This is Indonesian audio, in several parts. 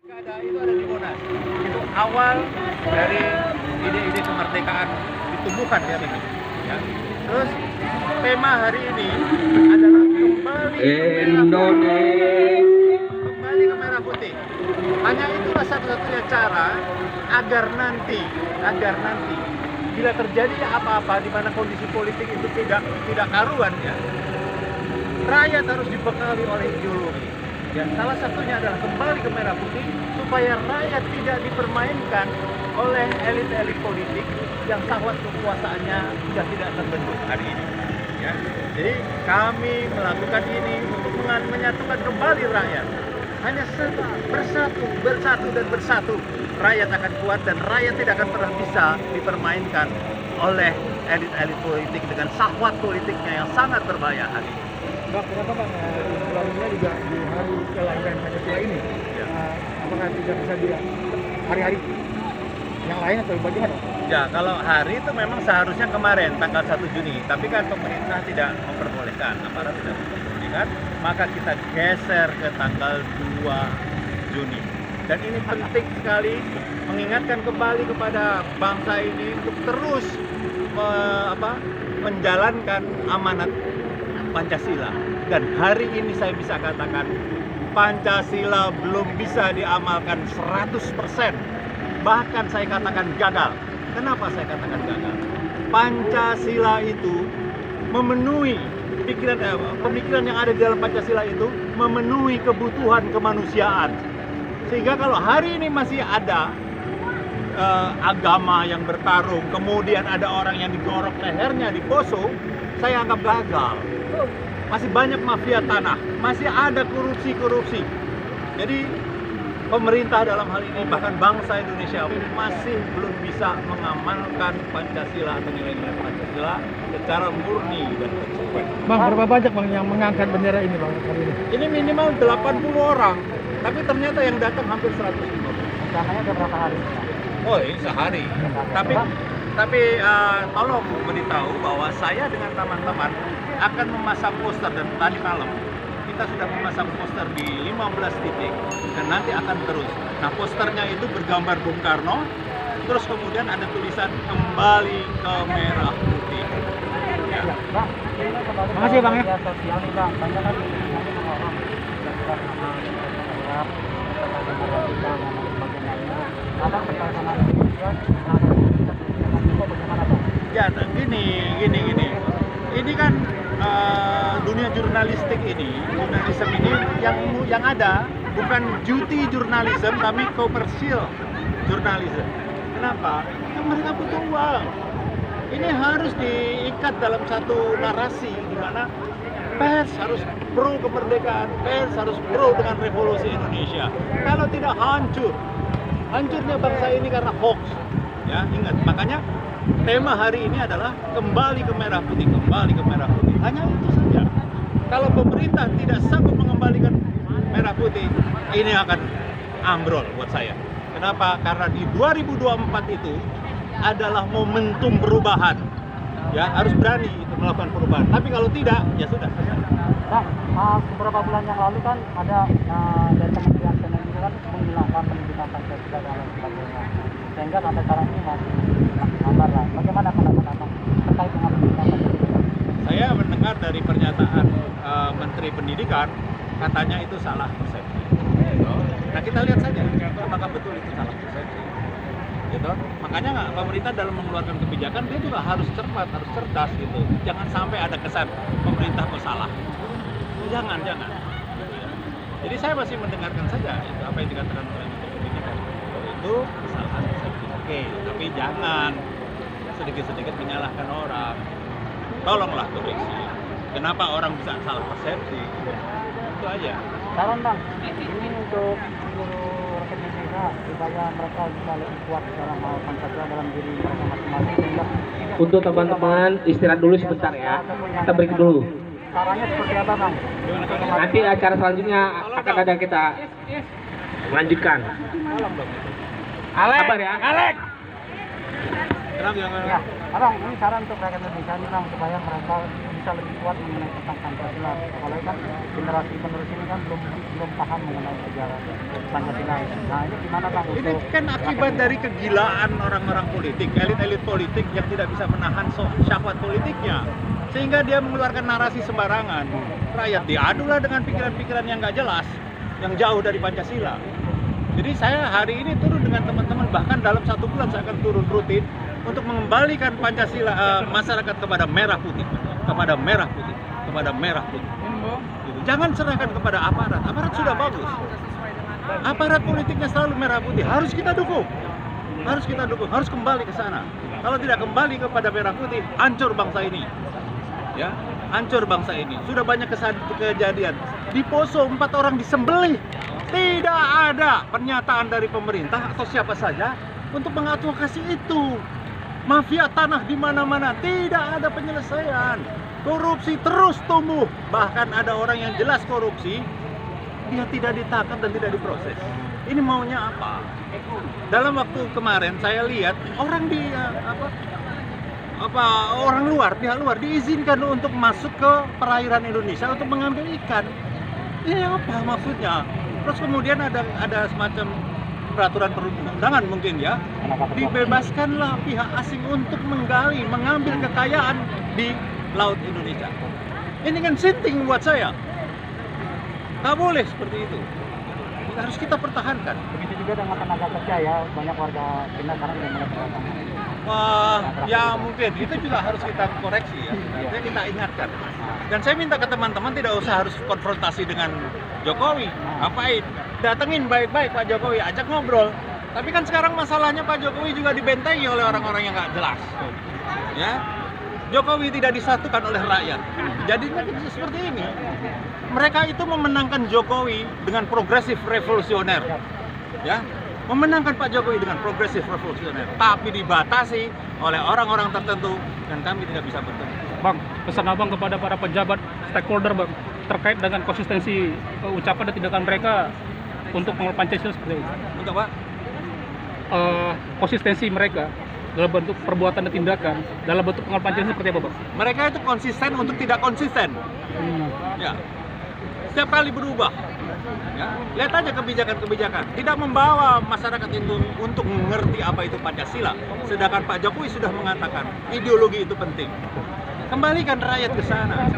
Itu ada di Monas. Itu awal dari ide-ide kemerdekaan ditumbuhkan ya ini. Ya. Terus tema hari ini adalah kembali ke merah putih. Hanya itulah satu-satunya cara agar nanti bila terjadi apa-apa di mana kondisi politik itu tidak karuan ya, rakyat harus dibekali oleh ideologi. Ya, salah satunya adalah kembali ke merah putih supaya rakyat tidak dipermainkan oleh elit-elit politik yang syahwat kekuasaannya sudah tidak terbentuk hari ini. Ya, jadi kami melakukan ini untuk menyatukan kembali rakyat. Hanya bersatu dan bersatu, rakyat akan kuat dan rakyat tidak akan pernah bisa dipermainkan oleh elit-elit politik dengan syahwat politiknya yang sangat berbahaya hari ini. Bang, kenapa Bang bulannya juga di hari kelahiran Pancasila ini? Ya. Apakah tidak bisa di hari-hari yang lain atau bagaimana? Ya, kalau hari itu memang seharusnya kemarin tanggal 1 Juni, tapi kan pemerintah tidak memperbolehkan, aparat tidak memperbolehkan, maka kita geser ke tanggal 2 Juni. Dan ini penting sekali mengingatkan kembali kepada bangsa ini untuk terus menjalankan amanat Pancasila. Dan hari ini saya bisa katakan Pancasila belum bisa diamalkan 100%. Bahkan saya katakan gagal. Kenapa saya katakan gagal? Pancasila itu memenuhi pemikiran yang ada di dalam Pancasila itu memenuhi kebutuhan kemanusiaan. Sehingga kalau hari ini masih ada agama yang bertarung, kemudian ada orang yang digorok lehernya di Poso, saya anggap gagal. Masih banyak mafia tanah, masih ada korupsi. Jadi pemerintah dalam hal ini, bahkan bangsa Indonesia masih belum bisa mengamalkan Pancasila atau nilai-nilai Pancasila secara murni dan konsekuen. Bang, berapa banyak Bang yang mengangkat bendera ini Bang hari ini? Ini minimal 80 orang, tapi ternyata yang datang hampir 150. Rencananya ada berapa hari? Oh, ini sehari. Tapi tolong beritahu bahwa saya dengan teman-teman akan memasang poster, dan tadi malam kita sudah memasang poster di 15 titik dan nanti akan terus. Nah, posternya itu bergambar Bung Karno, terus kemudian ada tulisan kembali ke merah putih. Ya. Bang, makasih Bang ya. Sosial nih Bang, banyak kan orang Ya, gini. Ini kan dunia jurnalistik ini, jurnalisme ini yang ada bukan duty journalism tapi komersial journalism. Kenapa? Kan mereka butuh uang. Ini harus diikat dalam satu narasi di mana pers harus pro kemerdekaan, pers harus pro dengan revolusi Indonesia. Kalau tidak hancurnya bangsa ini karena hoax. Ya, ingat, makanya tema hari ini adalah kembali ke merah putih, kembali ke merah putih. Hanya itu saja. Kalau pemerintah tidak sanggup mengembalikan merah putih, ini akan ambrol buat saya. Kenapa? Karena di 2024 itu adalah momentum perubahan. Ya, harus berani itu melakukan perubahan. Tapi kalau tidak, ya sudah. Bang, beberapa bulan yang lalu kan ada dari Kementerian Pendidikan menghilangkan pendidikan Pancasila dan lain sebagainya. Sehingga sampai sekarang ini masih kabar lah. Bagaimana pendapat Abang terkait dengan pendidikan Pancasila? Saya mendengar dari pernyataan Menteri Pendidikan, katanya itu salah persepsi. Nah, kita lihat saja apakah betul itu salah persepsi. Gitu. Makanya pemerintah dalam mengeluarkan kebijakan dia juga harus cermat, harus cerdas gitu. Jangan sampai ada kesan pemerintah kok salah. Jangan. Jadi saya masih mendengarkan saja itu apa yang dikatakan oleh Menteri Pendidikan. Itu kesalahan persepsi. Oke, tapi jangan sedikit-sedikit menyalahkan orang. Tolonglah koreksi. Kenapa orang bisa salah persepsi? Itu aja. Saran Bang, ini untuk seluruh rakyat Indonesia supaya mereka bisa lebih kuat dalam hal Pancasila dalam diri mereka masing-masing. Sehingga untuk teman-teman istirahat dulu sebentar ya, kita break dulu. caranya seperti apa Bang? Nanti acara selanjutnya akan ada kita lanjutkan. Sabar ya. Alek. Ya, Abang, ini saran untuk rakyat Indonesia nih Bang supaya mereka bisa lebih kuat mengenai tentang Pancasila. Apalagi kan generasi penerus ini kan belum paham mengenai sejarah Pancasila. Nah ini gimana Bang? Ini kan akibat dari kegilaan orang-orang politik, elit-elit politik yang tidak bisa menahan syahwat politiknya, sehingga dia mengeluarkan narasi sembarangan. Rakyat diadulah dengan pikiran-pikiran yang nggak jelas, yang jauh dari Pancasila. Jadi saya hari ini turun dengan teman-teman, bahkan dalam 1 bulan saya akan turun rutin untuk mengembalikan Pancasila masyarakat kepada merah putih, kepada merah putih, kepada merah putih. Gitu. Jangan serahkan kepada aparat. Aparat sudah bagus. Aparat politiknya selalu merah putih. Harus kita dukung. Harus kita dukung. Harus kembali ke sana. Kalau tidak kembali kepada merah putih, hancur bangsa ini. Ya, hancur bangsa ini. Sudah banyak kejadian. Di Poso 4 orang disembelih. Tidak ada pernyataan dari pemerintah atau siapa saja untuk mengadvokasi itu. Mafia tanah di mana-mana, tidak ada penyelesaian. Korupsi terus tumbuh. Bahkan ada orang yang jelas korupsi, dia tidak ditangkap dan tidak diproses. Ini maunya apa? Dalam waktu kemarin saya lihat orang di orang luar, pihak luar diizinkan untuk masuk ke perairan Indonesia untuk mengambil ikan. Ini apa maksudnya? Terus kemudian ada semacam peraturan perundang-undangan mungkin ya, dibebaskanlah pihak asing untuk mengambil kekayaan di laut Indonesia. Ini kan sinting buat saya. Nggak boleh seperti itu. Harus kita pertahankan. Begitu juga dengan tenaga kerja ya, banyak warga Cina sekarang yang mulai berdatangan. Wah, ya mungkin itu juga harus kita koreksi ya. Artinya kita ingatkan. Dan saya minta ke teman-teman tidak usah harus konfrontasi dengan Jokowi. Ngapain? Datengin baik-baik Pak Jokowi, ajak ngobrol. Tapi kan sekarang masalahnya Pak Jokowi juga dibentengi oleh orang-orang yang nggak jelas. Ya, Jokowi tidak disatukan oleh rakyat. Jadinya seperti ini. Mereka itu memenangkan Jokowi dengan progresif revolusioner. Ya, memenangkan Pak Jokowi dengan progresif revolusioner, tapi dibatasi oleh orang-orang tertentu dan kami tidak bisa bertemu. Bang, pesan Abang kepada para pejabat stakeholder Bang terkait dengan konsistensi ucapan dan tindakan mereka untuk mengawal Pancasila seperti itu. Untuk apa? Konsistensi mereka dalam bentuk perbuatan dan tindakan dalam bentuk mengawal Pancasila seperti apa Bang? Mereka itu konsisten untuk tidak konsisten. Ya. Setiap kali berubah. Ya. Lihat aja kebijakan-kebijakan. Tidak membawa masyarakat itu untuk mengerti apa itu Pancasila. Sedangkan Pak Jokowi sudah mengatakan ideologi itu penting. Kembalikan rakyat ke sana.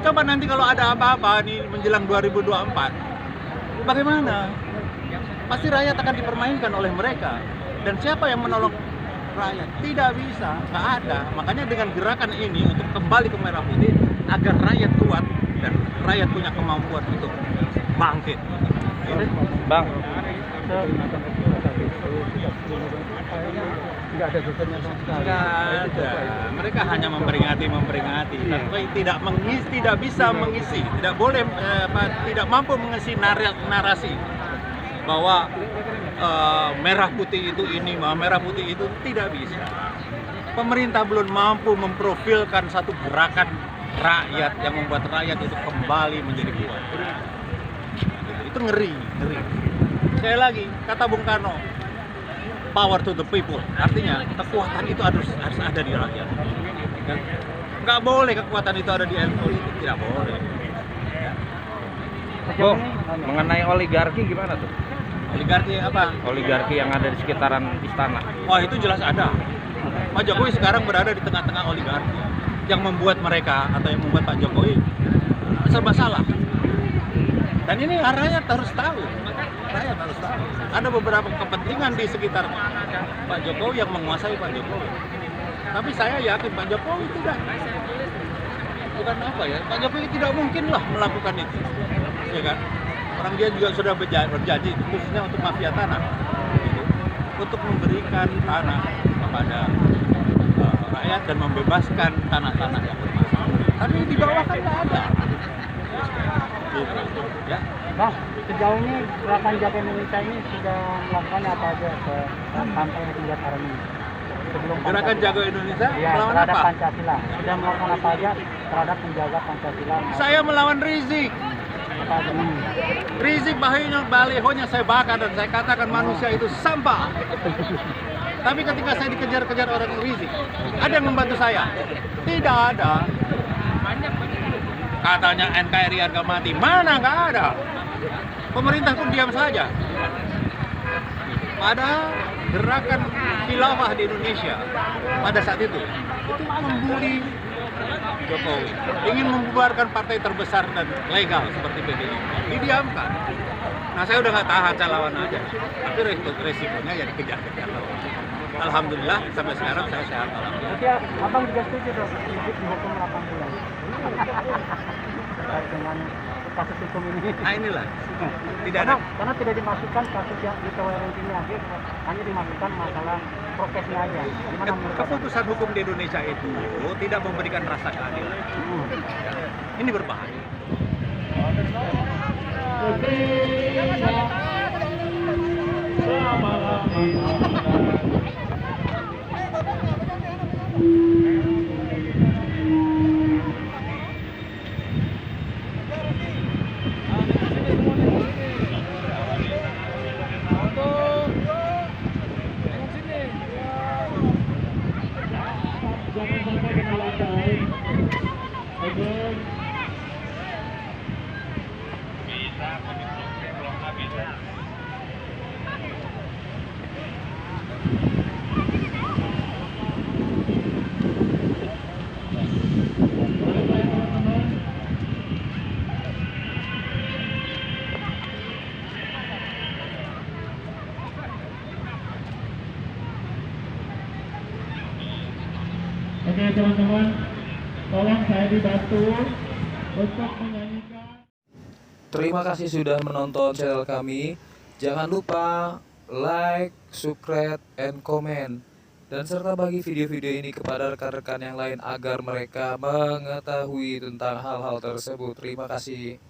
Coba nanti kalau ada apa-apa nih menjelang 2024, bagaimana? Pasti rakyat akan dipermainkan oleh mereka. Dan siapa yang menolong rakyat? Tidak bisa, nggak ada. Makanya dengan gerakan ini untuk kembali ke merah putih agar rakyat kuat dan rakyat punya kemampuan untuk bangkit. Bang, Nggak ada bebannya sama sekali. Nggak ada. Mereka hanya memperingati, tapi tidak bisa mengisi, tidak boleh, tidak mampu mengisi narasi bahwa merah putih itu ini, merah putih itu tidak bisa. Pemerintah belum mampu memprofilkan satu gerakan rakyat yang membuat rakyat itu kembali menjadi kuat. Itu ngeri. Sekali lagi, kata Bung Karno, power to the people. Artinya kekuatan itu harus ada di rakyat. Ya. Nggak boleh kekuatan itu ada di elit politik, tidak boleh. Bung, mengenai oligarki gimana tuh? Oligarki apa? Oligarki yang ada di sekitaran istana. Wah, itu jelas ada. Pak Jokowi sekarang berada di tengah-tengah oligarki yang membuat mereka atau yang membuat Pak Jokowi serba salah. Dan ini rakyat harus tahu. Rakyat harus tahu. Ada beberapa kepentingan di sekitar Pak Jokowi yang menguasai Pak Jokowi. Tapi saya yakin Pak Jokowi tidak. Bukan apa ya? Pak Jokowi tidak mungkinlah melakukan itu. Ya kan? Orang dia juga sudah berjanji khususnya untuk mafia tanah. Gitu. Untuk memberikan tanah kepada rakyat dan membebaskan tanah-tanah yang bermasalah. Tapi di bawah kan nggak ada. Gitu. Ya. Bang, sejauh ini gerakan Jaga Indonesia ini sudah melakukan apa aja sampai hingga sekarang ini? Sebelum Gerakan Jaga Indonesia ya, melawan terhadap apa? Pancasila. Sudah melakukan apa aja terhadap menjaga Pancasila? Saya melawan Rizik. Apa aja? Rizik balihonya saya bakar dan saya katakan manusia itu sampah. Tapi ketika saya dikejar-kejar orang Rizik, ada yang membantu saya? Tidak ada. Katanya NKRI harga mati, mana nggak ada. Pemerintah pun diam saja. Padahal gerakan khilafah di Indonesia pada saat itu membuli Jokowi, ingin membubarkan partai terbesar dan legal seperti PDI, didiamkan. Nah, saya udah nggak tahan, saya lawan aja. Tapi resikonya ya dikejar-kejar. Alhamdulillah sampai sekarang saya sehat. Alhamdulillah. Jadi abang juga setuju dong dihukum 8 bulan. Terkait dengan kasus hukum ini. Nah inilah, tidak ada. Karena tidak dimasukkan kasus yang di ini aja, hanya dimasukkan masalah prokesnya aja. Gimana menurut abang? Keputusan hukum di Indonesia itu tidak memberikan rasa keadilan. Ini berbahaya. Oke teman-teman, tolong saya dibantu untuk menyanyikan. Terima kasih sudah menonton channel kami. Jangan lupa like, subscribe, and comment. Dan serta bagi video-video ini kepada rekan-rekan yang lain agar mereka mengetahui tentang hal-hal tersebut. Terima kasih.